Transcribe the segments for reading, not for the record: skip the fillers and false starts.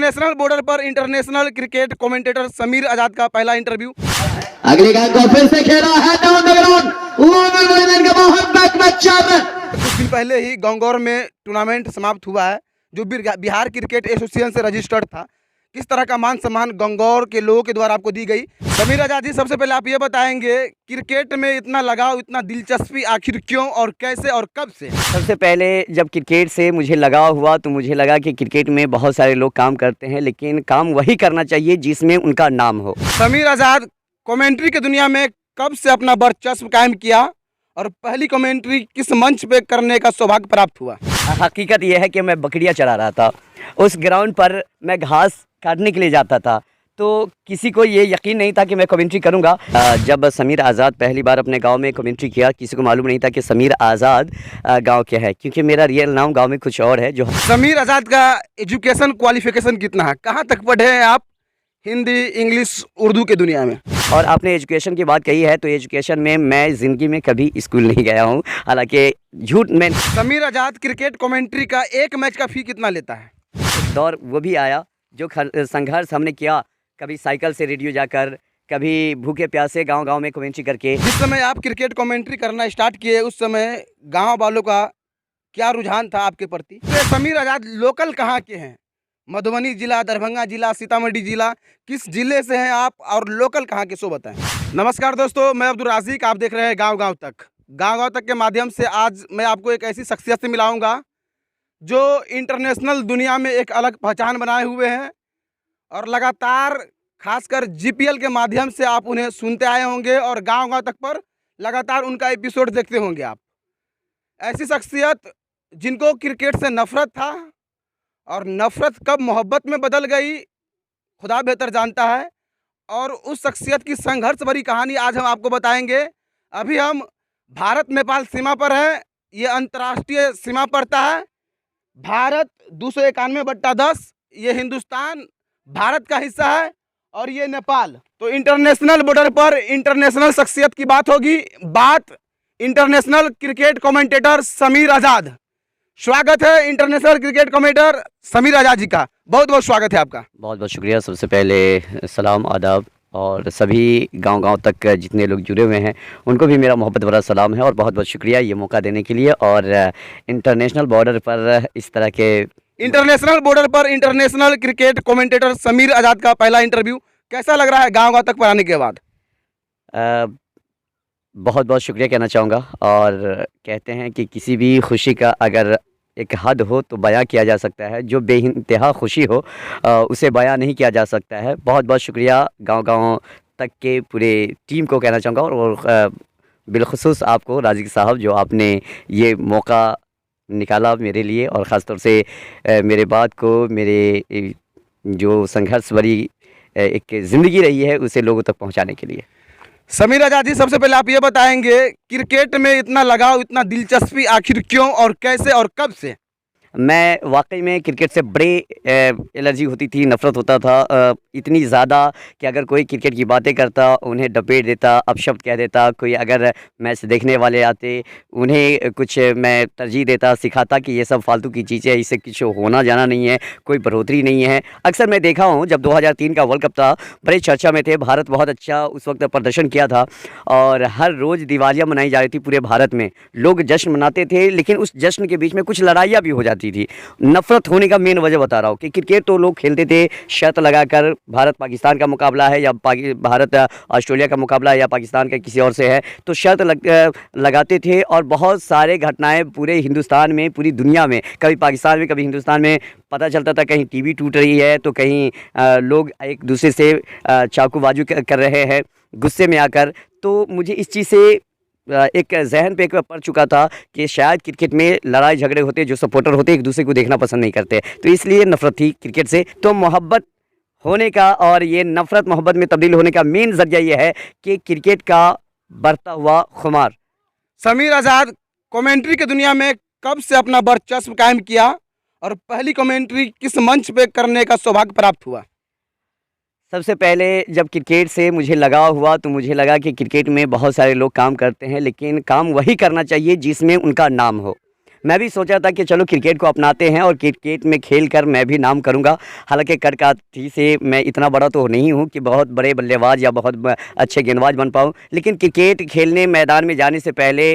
International border पर international cricket commentator Sameer आजाद का पहला इंटरव्यू। अगली गेंद को फिर से खेला है डाउन द ग्राउंड, ओवर मैदान का बहुत बैक में 4 रन। कुछ दिन पहले ही गंगौर में टूर्नामेंट समाप्त हुआ है जो बिहार क्रिकेट एसोसिएशन से रजिस्टर्ड था। किस तरह का मान सम्मान गंगौर के लोगों के द्वारा आपको दी गई? समीर आजाद जी, सबसे पहले आप ये बताएंगे क्रिकेट में इतना लगाव, इतना दिलचस्पी आखिर क्यों और कैसे और कब से? सबसे पहले जब क्रिकेट से मुझे लगाव हुआ तो मुझे लगा कि क्रिकेट में बहुत सारे लोग काम करते हैं, लेकिन काम वही करना चाहिए जिसमें उनका नाम हो। समीर आजाद कमेंट्री की दुनिया में कब से अपना वर्चस्व कायम किया और पहली कमेंट्री किस मंच पे करने का सौभाग्य प्राप्त हुआ? हकीकत यह है कि मैं बकरियां चरा रहा था। उस ग्राउंड पर मैं घास काटने के लिए जाता था, तो किसी को ये यकीन नहीं था कि मैं कमेंट्री करूंगा। जब समीर आज़ाद पहली बार अपने गांव में कमेंट्री किया, किसी को मालूम नहीं था कि समीर आज़ाद गांव क्या है, क्योंकि मेरा रियल नाम गांव में कुछ और है। जो समीर आजाद का एजुकेशन क्वालिफिकेशन कितना है? कहाँ तक पढ़े हैं आप हिंदी, इंग्लिश, उर्दू के दुनिया में? और आपने एजुकेशन की बात कही है तो एजुकेशन में मैं ज़िंदगी में कभी स्कूल नहीं गया हूँ, हालांकि झूठ में। समीर आजाद क्रिकेट कमेंट्री का एक मैच का फी कितना लेता है? दौर वो भी आया जो संघर्ष हमने किया, कभी साइकिल से रेडियो जाकर, कभी भूखे प्यासे गांव-गांव में कमेंट्री करके। जिस समय आप क्रिकेट कमेंट्री करना स्टार्ट किए उस समय गांव वालों का क्या रुझान था आपके प्रति? तो समीर आजाद लोकल कहाँ के हैं? मधुबनी जिला, दरभंगा जिला, सीतामढ़ी जिला, किस जिले से हैं आप और लोकल कहाँ के, सो बताएं। नमस्कार दोस्तों, मैं अब्दुल राज़िक, आप देख रहे हैं गाँव-गाँव तक। गाँव-गाँव तक के माध्यम से आज मैं आपको एक ऐसी शख्सियत से मिलाऊंगा जो इंटरनेशनल दुनिया में एक अलग पहचान बनाए हुए हैं और लगातार खासकर जीपीएल के माध्यम से आप उन्हें सुनते आए होंगे और गांव-गांव तक पर लगातार उनका एपिसोड देखते होंगे आप। ऐसी शख्सियत जिनको क्रिकेट से नफ़रत था और नफ़रत कब मोहब्बत में बदल गई खुदा बेहतर जानता है, और उस शख्सियत की संघर्ष भरी कहानी आज हम आपको बताएंगे। अभी हम भारत नेपाल सीमा पर हैं, ये अंतर्राष्ट्रीय सीमा पड़ता है। भारत 291/10, ये हिंदुस्तान भारत का हिस्सा है और ये नेपाल। तो इंटरनेशनल बॉर्डर पर इंटरनेशनल शख्सियत की बात होगी, बात इंटरनेशनल क्रिकेट कमेंटेटर समीर आज़ाद। स्वागत है international cricket commentator Sameer Azad ji का, बहुत बहुत स्वागत है आपका। बहुत बहुत शुक्रिया। सबसे पहले सलाम आदाब, और सभी गांव-गांव तक जितने लोग जुड़े हुए हैं उनको भी मेरा मोहब्बत भरा सलाम है और बहुत बहुत शुक्रिया ये मौका देने के लिए। और इंटरनेशनल बॉर्डर पर इस तरह के इंटरनेशनल बॉर्डर पर इंटरनेशनल क्रिकेट कमेंटेटर समीर आज़ाद का पहला इंटरव्यू कैसा लग रहा है गाँव-गाँव तक पर आने के बाद? बहुत बहुत शुक्रिया कहना चाहूँगा। और कहते हैं कि किसी भी खुशी का अगर एक हद हो तो बयां किया जा सकता है, जो बेइंतहा खुशी हो उसे बयां नहीं किया जा सकता है। बहुत बहुत शुक्रिया गांव-गांव तक के पूरे टीम को कहना चाहूँगा, और बिलखुसूस आपको राज़िक साहब, जो आपने ये मौका निकाला मेरे लिए और ख़ास तौर से मेरे बात को, मेरे जो संघर्ष भरी एक ज़िंदगी रही है उसे लोगों तक पहुँचाने के लिए। समीर आज़ाद जी, सबसे पहले आप ये बताएंगे क्रिकेट में इतना लगाव, इतना दिलचस्पी आखिर क्यों और कैसे और कब से? मैं वाकई में क्रिकेट से बड़ी एलर्जी होती थी, नफ़रत होता था इतनी ज़्यादा कि अगर कोई क्रिकेट की बातें करता उन्हें डपेट देता, अपशब्द कह देता। कोई अगर मैच देखने वाले आते उन्हें कुछ मैं तरजीह देता, सिखाता कि ये सब फालतू की चीज़ें हैं, इससे कुछ होना जाना नहीं है, कोई बढ़ोतरी नहीं है। अक्सर मैं देखा हूँ जब 2003 का वर्ल्ड कप था, बड़े चर्चा में थे, भारत बहुत अच्छा उस वक्त प्रदर्शन किया था और हर रोज़ दिवालियाँ मनाई जा रही थी पूरे भारत में, लोग जश्न मनाते थे, लेकिन उस जश्न के बीच में कुछ लड़ाइयाँ भी हो जाती थी। नफरत होने का मेन वजह बता रहा हूँ कि क्रिकेट तो लोग खेलते थे शर्त लगाकर, भारत पाकिस्तान का मुकाबला है या भारत ऑस्ट्रेलिया का मुकाबला है या पाकिस्तान का किसी और से है, तो शर्त लगाते थे। और बहुत सारे घटनाएं पूरे हिंदुस्तान में, पूरी दुनिया में, कभी पाकिस्तान में कभी हिंदुस्तान में पता चलता था। कहीं टीवी टूट रही है तो कहीं लोग एक दूसरे से चाकूबाजी कर रहे हैं गुस्से में आकर। तो मुझे इस चीज़ से एक जहन पे एक पड़ चुका था कि शायद क्रिकेट में लड़ाई झगड़े होते, जो सपोर्टर होते एक दूसरे को देखना पसंद नहीं करते, तो इसलिए नफ़रत थी क्रिकेट से। तो मोहब्बत होने का और ये नफ़रत मोहब्बत में तब्दील होने का मेन ज़रिया ये है कि क्रिकेट का बढ़ता हुआ खुमार। समीर आज़ाद कमेंट्री की दुनिया में कब से अपना वर्चस्व कायम किया और पहली कमेंट्री किस मंच पे करने का सौभाग्य प्राप्त हुआ? सबसे पहले जब क्रिकेट से मुझे लगाव हुआ तो मुझे लगा कि क्रिकेट में बहुत सारे लोग काम करते हैं, लेकिन काम वही करना चाहिए जिसमें उनका नाम हो। मैं भी सोचा था कि चलो क्रिकेट को अपनाते हैं और क्रिकेट में खेल कर मैं भी नाम करूंगा। हालांकि कदकाठी से मैं इतना बड़ा तो नहीं हूं कि बहुत बड़े बल्लेबाज या बहुत अच्छे गेंदबाज बन पाऊं, लेकिन क्रिकेट खेलने मैदान में जाने से पहले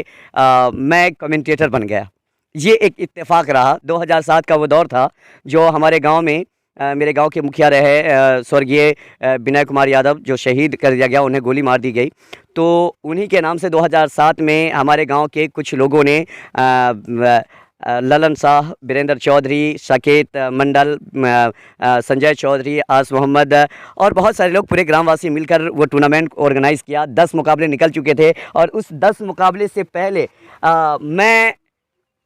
मैं कमेंटेटर बन गया। ये एक इत्तेफाक रहा। 2007 का वो दौर था जो हमारे गांव में मेरे गांव के मुखिया रहे स्वर्गीय विनय कुमार यादव, जो शहीद कर दिया गया, उन्हें गोली मार दी गई। तो उन्हीं के नाम से 2007 में हमारे गांव के कुछ लोगों ने ललन शाह, वीरेंद्र चौधरी, साकेत मंडल, संजय चौधरी, आस मोहम्मद और बहुत सारे लोग, पूरे ग्रामवासी मिलकर वो टूर्नामेंट ऑर्गेनाइज़ किया। 10 मुकाबले निकल चुके थे और उस 10 मुकाबले से पहले मैं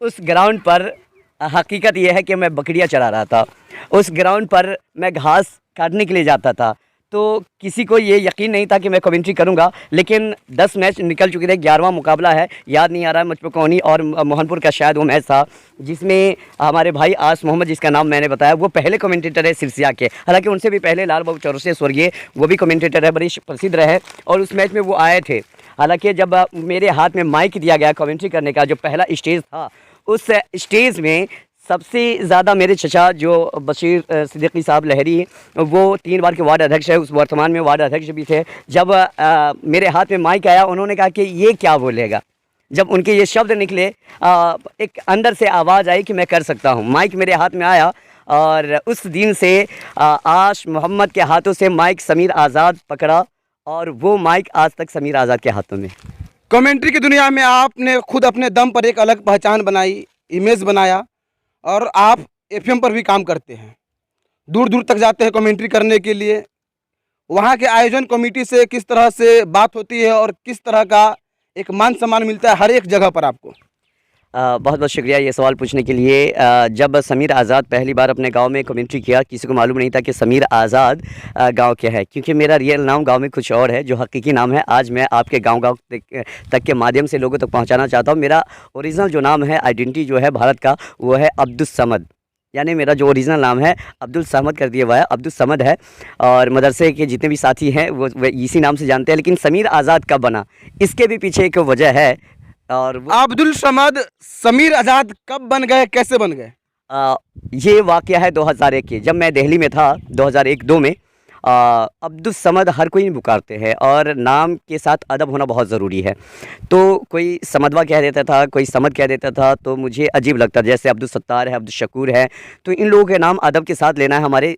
उस ग्राउंड पर, हकीकत यह है कि मैं बकरियां चरा रहा था। उस ग्राउंड पर मैं घास काटने के लिए जाता था, तो किसी को ये यकीन नहीं था कि मैं कमेंट्री करूंगा। लेकिन 10 मैच निकल चुके थे, 11वां मुकाबला है, याद नहीं आ रहा है मुझ पर, कौनी और मोहनपुर का शायद वो मैच था, जिसमें हमारे भाई आस मोहम्मद, जिसका नाम मैंने बताया, वो पहले कमेंटेटर है सिरसिया के। हालांकि उनसे भी पहले लाल बाबू चौरसिया स्वर्गीय, वो भी कमेंटेटर है, बड़े प्रसिद्ध रहे और उस मैच में वो आए थे। हालांकि जब मेरे हाथ में माइक दिया गया कमेंट्री करने का, जो पहला स्टेज था, उस स्टेज में सबसे ज़्यादा मेरे चचा जो बशीर सिद्दीकी साहब लहरी, वो 3 बार के वार्ड अध्यक्ष है, उस वर्तमान में वार्ड अध्यक्ष भी थे। जब मेरे हाथ में माइक आया, उन्होंने कहा कि ये क्या बोलेगा। जब उनके ये शब्द निकले, एक अंदर से आवाज़ आई कि मैं कर सकता हूँ। माइक मेरे हाथ में आया और उस दिन से आश मोहम्मद के हाथों से माइक समीर आज़ाद पकड़ा और वो माइक आज तक समीर आज़ाद के हाथों में। कमेंट्री की दुनिया में आपने खुद अपने दम पर एक अलग पहचान बनाई, इमेज बनाया, और आप एफएम पर भी काम करते हैं, दूर दूर तक जाते हैं कमेंट्री करने के लिए। वहाँ के आयोजन कमेटी से किस तरह से बात होती है और किस तरह का एक मान सम्मान मिलता है हर एक जगह पर आपको? बहुत बहुत शुक्रिया ये सवाल पूछने के लिए। जब समीर आज़ाद पहली बार अपने गांव में कमेंट्री किया, किसी को मालूम नहीं था कि समीर आज़ाद गांव के है, क्योंकि मेरा रियल नाम गांव में कुछ और है, जो हकीकी नाम है आज मैं आपके गांव तक के माध्यम से लोगों तक पहुंचाना चाहता हूं। मेरा ओरिजिनल जो नाम है, आइडेंटिटी जो है भारत का, वो है अब्दुल समद। यानी मेरा जो ओरिजिनल नाम है अब्दुल समद कर दिया हुआ है, अब्दुल समद है। और मदरसे के जितने भी साथी हैं वो इसी नाम से जानते हैं। लेकिन समीर आज़ाद कब बना, इसके भी पीछे एक वजह है। और अब्दुल समद समीर आज़ाद कब बन गए, कैसे बन गए? ये वाक़या है 2001 की, जब मैं दिल्ली में था 2001-2 में। अब्दुल समद हर कोई पुकारते हैं और नाम के साथ अदब होना बहुत ज़रूरी है। तो कोई समदवा कह देता था, कोई समद कह देता था, तो मुझे अजीब लगता था। जैसे अब्दुल सत्तार है, अब्दुल शकूर है, तो इन लोगों के नाम अदब के साथ लेना है हमारे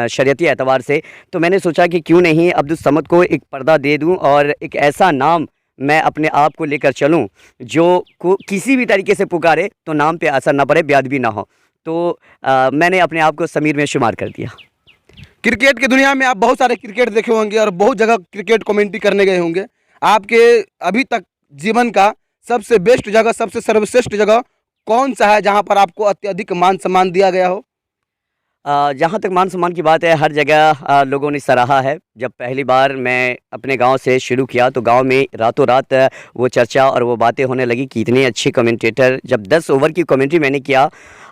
शरीयती एतबार से। तो मैंने सोचा कि क्यों नहीं अब्दुल समद को एक पर्दा दे दूँ और एक ऐसा नाम मैं अपने आप को लेकर चलूं जो को किसी भी तरीके से पुकारे तो नाम पे असर ना पड़े, बेअदबी ना हो। तो मैंने अपने आप को समीर में शुमार कर दिया। क्रिकेट की दुनिया में आप बहुत सारे क्रिकेट देखे होंगे और बहुत जगह क्रिकेट कमेंट्री करने गए होंगे। आपके अभी तक जीवन का सबसे बेस्ट जगह, सबसे सर्वश्रेष्ठ जगह कौन सा है जहां पर आपको अत्यधिक मान सम्मान दिया गया हो? जहाँ तक मान सम्मान की बात है, हर जगह लोगों ने सराहा है। जब पहली बार मैं अपने गांव से शुरू किया तो गांव में रातों रात वो चर्चा और वो बातें होने लगी कि इतने अच्छे कमेंटेटर। जब 10 ओवर की कमेंट्री मैंने किया,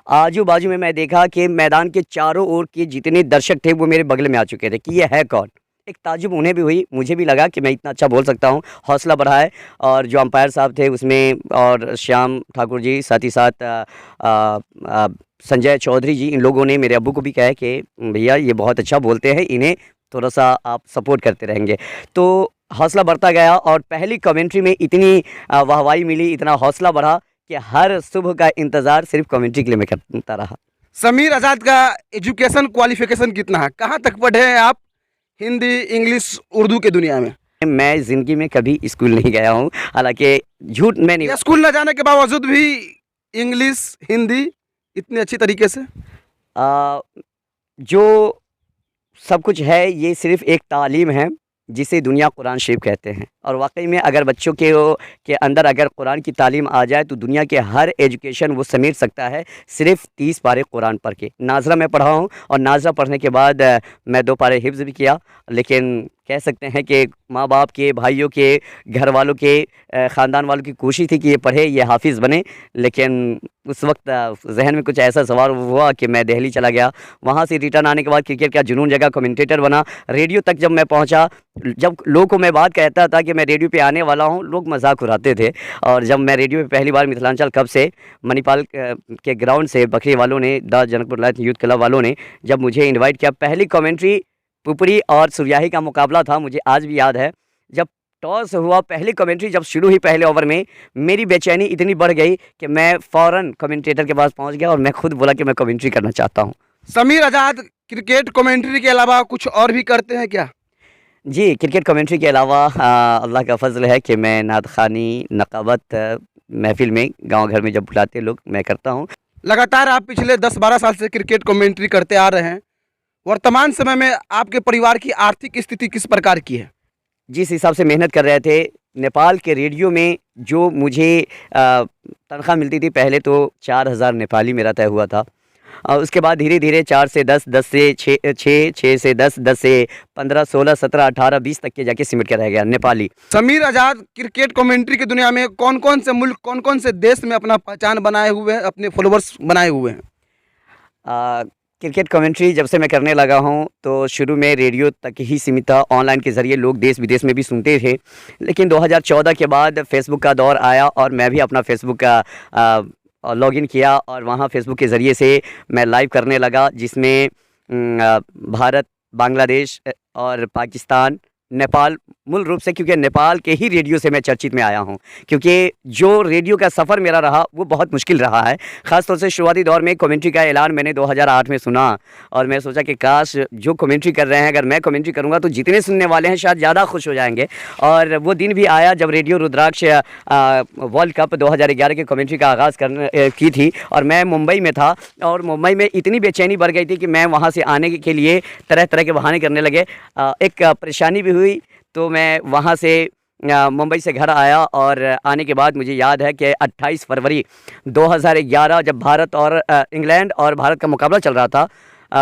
आजू बाजू में मैं देखा कि मैदान के चारों ओर के जितने दर्शक थे वो मेरे बगल में आ चुके थे कि ये है कौन। एक ताजुब उन्हें भी हुई, मुझे भी लगा कि मैं इतना अच्छा बोल सकता हूँ, हौसला बढ़ा है। और जो अंपायर साहब थे उसमें, और श्याम ठाकुर जी, साथ ही साथ संजय चौधरी जी, इन लोगों ने मेरे अब्बू को भी कहा है कि भैया ये बहुत अच्छा बोलते हैं, इन्हें थोड़ा सा आप सपोर्ट करते रहेंगे। तो हौसला बढ़ता गया और पहली कमेंट्री में इतनी वाहवाही मिली, इतना हौसला बढ़ा कि हर सुबह का इंतज़ार सिर्फ कमेंट्री के लिए मैं करता रहा। समीर आज़ाद का एजुकेशन क्वालिफिकेशन कितना है? कहाँ तक पढ़े हैं आप हिंदी, इंग्लिश, उर्दू के दुनिया में? मैं ज़िंदगी में कभी स्कूल नहीं गया हूँ, हालांकि झूठ मैं नहीं। स्कूल न जाने के बावजूद भी इंग्लिश, हिंदी इतने अच्छी तरीके से? जो सब कुछ है ये सिर्फ़ एक तालीम है जिसे दुनिया कुरान शरीफ कहते हैं। और वाकई में अगर बच्चों के अंदर अगर कुरान की तालीम आ जाए तो दुनिया के हर एजुकेशन वो समेट सकता है, सिर्फ़ 30 पारे कुरान पढ़ के। नाज़रा मैं पढ़ा हूँ और नाज़रा पढ़ने के बाद मैं 2 पारे हिफ्ज़ भी किया, लेकिन कह सकते हैं कि माँ बाप के, भाइयों के, घर वालों के, ख़ानदान वालों की कोशिश थी कि ये पढ़े, ये हाफिज़ बने। लेकिन उस वक्त जहन में कुछ ऐसा सवाल हुआ कि मैं दिल्ली चला गया। वहाँ से रिटर्न आने के बाद क्रिकेट का जुनून जगा, कमेंटेटर बना। रेडियो तक जब मैं पहुँचा, जब लोगों को मैं बात कहता था कि मैं रेडियो पे आने वाला हूँ, लोग मजाक उड़ाते थे। और जब मैं रेडियो पे पहली बार मिथिलांचल कप से मणिपाल के ग्राउंड से बकरी वालों ने, the Janakpur Lions youth club वालों ने जब मुझे इनवाइट किया, पहली कमेंट्री पुपरी और सुरयाही का मुकाबला था, मुझे आज भी याद है। जब टॉस हुआ, पहली कमेंट्री जब शुरू हुई पहले ओवर में, मेरी बेचैनी इतनी बढ़ गई कि मैं फ़ौरन कमेंटेटर के पास पहुंच गया और मैं खुद बोला कि मैं कमेंट्री करना चाहता हूं। समीर आज़ाद क्रिकेट कमेंट्री के अलावा कुछ और भी करते हैं क्या? जी, क्रिकेट कमेंट्री के अलावा अल्लाह का फ़ज़ल है कि मैं नात ख़ानी, नक़ावत महफ़िल में, गाँव घर में जब बुलाते लोग, मैं करता हूँ। लगातार आप पिछले 10-12 साल से क्रिकेट कमेंट्री करते आ रहे हैं। वर्तमान समय में आपके परिवार की आर्थिक स्थिति किस प्रकार की है? जिस हिसाब से मेहनत कर रहे थे, नेपाल के रेडियो में जो मुझे तनख्वाह मिलती थी, पहले तो 4,000 नेपाली मेरा तय हुआ था। उसके बाद धीरे-धीरे 4 से 10, 10 से 6, 6 से 10, 10 से 15, 16, 17, 18, 20 तक के जाके सिमट के रह गया नेपाली। समीर आज़ाद क्रिकेट कमेंट्री की दुनिया में कौन-कौन से मुल्क, कौन-कौन से देश में अपना पहचान बनाए हुए हैं, अपने फॉलोवर्स बनाए हुए हैं? क्रिकेट कमेंट्री जब से मैं करने लगा हूं, तो शुरू में रेडियो तक ही सीमित था। ऑनलाइन के ज़रिए लोग देश विदेश में भी सुनते थे। लेकिन 2014 के बाद फेसबुक का दौर आया और मैं भी अपना फेसबुक का लॉगिन किया और वहां फेसबुक के ज़रिए से मैं लाइव करने लगा, जिसमें भारत, बांग्लादेश और पाकिस्तान, नेपाल, मूल रूप से क्योंकि नेपाल के ही रेडियो से मैं चर्चित में आया हूं। क्योंकि जो रेडियो का सफ़र मेरा रहा वो बहुत मुश्किल रहा है। ख़ास तौर से शुरुआती दौर में कमेंट्री का ऐलान मैंने 2008 में सुना और मैं सोचा कि काश जो कमेंट्री कर रहे हैं, अगर मैं कमेंट्री करूंगा तो जितने सुनने वाले हैं शायद ज़्यादा खुश हो जाएंगे। और वो दिन भी आया जब रेडियो रुद्राक्ष वर्ल्ड कप 2011 की कमेंट्री का आगाज़ की थी और मैं मुंबई में था। और मुंबई में इतनी बेचैनी बढ़ गई थी कि मैं वहाँ से आने के लिए तरह तरह के बहाने करने लगे। एक परेशानी भी हुई, तो मैं वहाँ से मुंबई से घर आया और आने के बाद मुझे याद है कि 28 फरवरी 2011 जब भारत और इंग्लैंड और भारत का मुकाबला चल रहा था,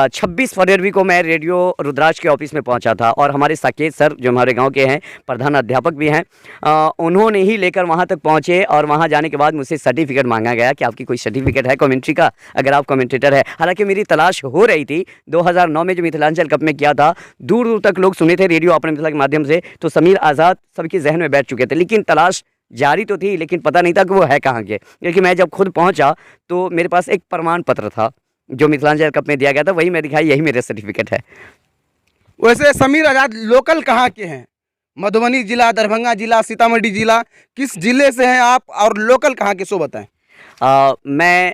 26 फरवरी को मैं रेडियो रुद्राक्ष के ऑफिस में पहुंचा था और हमारे साकेत सर जो हमारे गांव के हैं, प्रधान अध्यापक भी हैं, उन्होंने ही लेकर वहां तक पहुंचे और वहां जाने के बाद मुझसे सर्टिफिकेट मांगा गया कि आपकी कोई सर्टिफिकेट है कमेंट्री का, अगर आप कमेंटेटर है। हालांकि मेरी तलाश हो रही थी। 2009 में जो मिथिलांचल कप में किया था, दूर दूर तक लोग सुने थे रेडियो अपने मिथिला के माध्यम से, तो समीर आज़ाद सबके जहन में बैठ चुके थे। लेकिन तलाश जारी तो थी, लेकिन पता नहीं था कि वो है कहाँ के। क्योंकि मैं जब खुद पहुँचा तो मेरे पास एक प्रमाण पत्र था जो मिथिलांचल कप में दिया गया था, वही मैं दिखाई, यही मेरा सर्टिफिकेट है। वैसे समीर आज़ाद लोकल कहाँ के हैं? मधुबनी जिला, दरभंगा जिला, सीतामढ़ी जिला, किस जिले से हैं आप और लोकल कहाँ के, सो बताएं। मैं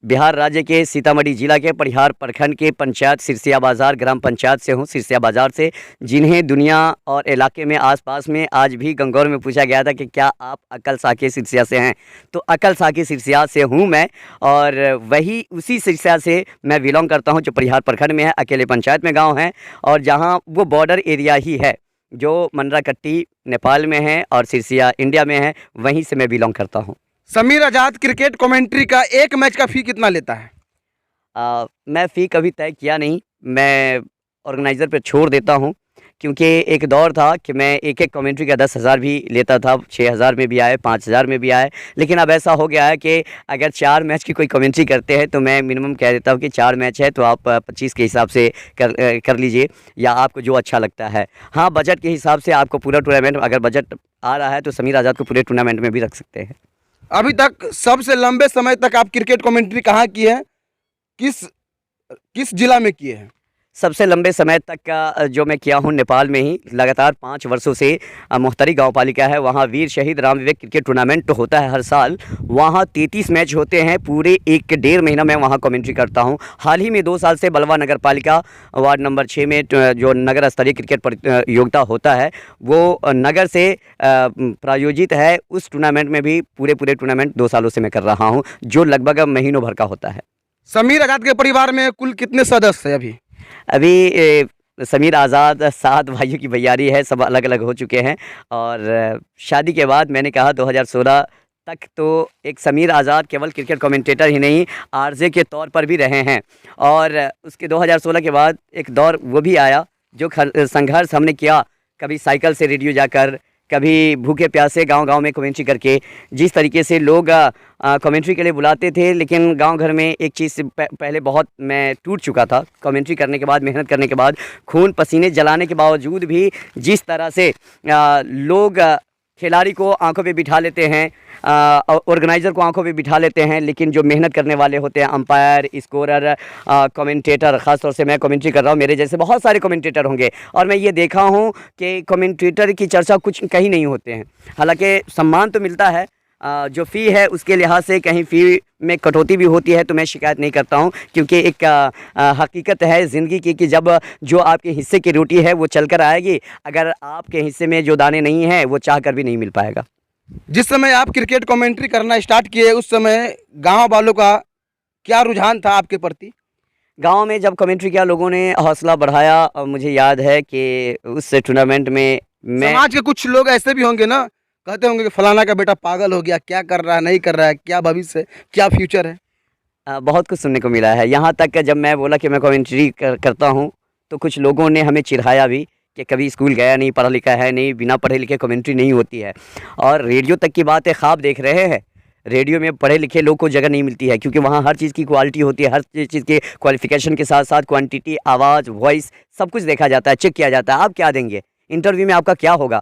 बिहार राज्य के सीतामढ़ी जिला के परिहार प्रखंड के पंचायत सिरसिया बाज़ार ग्राम पंचायत से हूँ, सिरसिया बाज़ार से, जिन्हें दुनिया और इलाके में आसपास में आज भी गंगौर में पूछा गया था कि क्या आप अकल साके सिरसिया से हैं, तो अकल साके सिरसिया से हूँ मैं। और वही उसी सिरसिया से मैं बिलोंग करता हूँ जो परिहार प्रखंड में है, अकेले पंचायत में गाँव है और जहाँ वो बॉर्डर एरिया ही है जो मंडराकट्टी नेपाल में है और सिरसिया इंडिया में है, वहीं से मैं बिलोंग करता हूँ। समीर आज़ाद क्रिकेट कमेंट्री का एक मैच का फ़ी कितना लेता है? मैं फ़ी कभी तय किया नहीं, मैं ऑर्गेनाइज़र पे छोड़ देता हूँ। क्योंकि एक दौर था कि मैं एक कमेंट्री का 10,000 भी लेता था, 6,000 में भी आए, 5,000 में भी आए। लेकिन अब ऐसा हो गया है कि अगर 4 मैच की कोई कमेंट्री करते हैं तो मैं मिनिमम कह देता हूँ कि 4 मैच है तो आप 25 के हिसाब से कर लीजिए, या आपको जो अच्छा लगता है। हाँ, बजट के हिसाब से आपको पूरा टूर्नामेंट, अगर बजट आ रहा है तो समीर आज़ाद को पूरे टूर्नामेंट में भी रख सकते हैं। अभी तक सबसे लंबे समय तक आप क्रिकेट कमेंट्री कहाँ की है, किस जिला में किए हैं? सबसे लंबे समय तक का जो मैं किया हूँ नेपाल में ही, लगातार 5 वर्षों से मोहतरी गाँव पालिका है, वहाँ वीर शहीद राम विवेक क्रिकेट टूर्नामेंट तो होता है हर साल। वहाँ 33 मैच होते हैं, पूरे 1 महीना मैं वहाँ कमेंट्री करता हूँ। हाल ही में 2 साल से बलवा नगर पालिका वार्ड नंबर 6 में जो नगर स्तरीय क्रिकेट प्रतियोगिता होता है वो नगर से प्रायोजित है। उस टूर्नामेंट में भी पूरे टूर्नामेंट 2 सालों से मैं कर रहा हूँ, जो लगभग महीनों भर का होता है। समीर आज़ाद के परिवार में कुल कितने सदस्य हैं अभी? समीर आज़ाद 7 भाइयों की भैयारी है, सब अलग अलग हो चुके हैं। और शादी के बाद मैंने कहा 2016 तक तो एक समीर आज़ाद केवल क्रिकेट कमेंटेटर ही नहीं, आरजे के तौर पर भी रहे हैं। और उसके 2016 के बाद एक दौर वो भी आया जो संघर्ष हमने किया, कभी साइकिल से रेडियो जाकर, कभी भूखे प्यासे गांव-गांव में कमेंट्री करके, जिस तरीके से लोग कमेंट्री के लिए बुलाते थे, लेकिन गांव घर में एक चीज़ से पहले बहुत मैं टूट चुका था। कमेंट्री करने के बाद, मेहनत करने के बाद, खून पसीने जलाने के बावजूद भी जिस तरह से लोग खिलाड़ी को आंखों पे बिठा लेते हैं, ऑर्गेनाइज़र को आंखों पे बिठा लेते हैं, लेकिन जो मेहनत करने वाले होते हैं, अंपायर, स्कोरर, कमेंटेटर, ख़ास तौर से मैं कमेंट्री कर रहा हूँ, मेरे जैसे बहुत सारे कमेंटेटर होंगे, और मैं ये देखा हूँ कि कमेंटेटर की चर्चा कुछ कहीं नहीं होते हैं। हालांकि सम्मान तो मिलता है, जो फ़ी है उसके लिहाज से कहीं फ़ी में कटौती भी होती है, तो मैं शिकायत नहीं करता हूं, क्योंकि एक हकीकत है ज़िंदगी की कि जब जो आपके हिस्से की रोटी है वो चल कर आएगी, अगर आपके हिस्से में जो दाने नहीं हैं वो चाह कर भी नहीं मिल पाएगा। जिस समय आप क्रिकेट कमेंट्री करना स्टार्ट किए उस समय गांव वालों का क्या रुझान था आपके प्रति? गांव में जब कमेंट्री किया, लोगों ने हौसला बढ़ाया, और मुझे याद है कि उस टूर्नामेंट में मैं समाज के कुछ लोग ऐसे भी होंगे ना, कहते होंगे कि फलाना का बेटा पागल हो गया, क्या कर रहा है, नहीं कर रहा है, क्या भविष्य है, क्या फ्यूचर है। बहुत कुछ सुनने को मिला है। यहाँ तक कि जब मैं बोला कि मैं कमेंट्री करता हूँ, तो कुछ लोगों ने हमें चिढ़ाया भी कि कभी स्कूल गया नहीं, पढ़ा लिखा है नहीं, बिना पढ़े लिखे कमेंट्री नहीं होती है। और रेडियो तक की बात है, ख्वाब देख रहे हैं। रेडियो में पढ़े लिखे लोग को जगह नहीं मिलती है, क्योंकि वहाँ हर चीज़ की क्वालिटी होती है, हर चीज़ के क्वालिफिकेशन के साथ साथ क्वांटिटी, आवाज़, वॉइस, सब कुछ देखा जाता है, चेक किया जाता है। आप क्या देंगे इंटरव्यू में, आपका क्या होगा?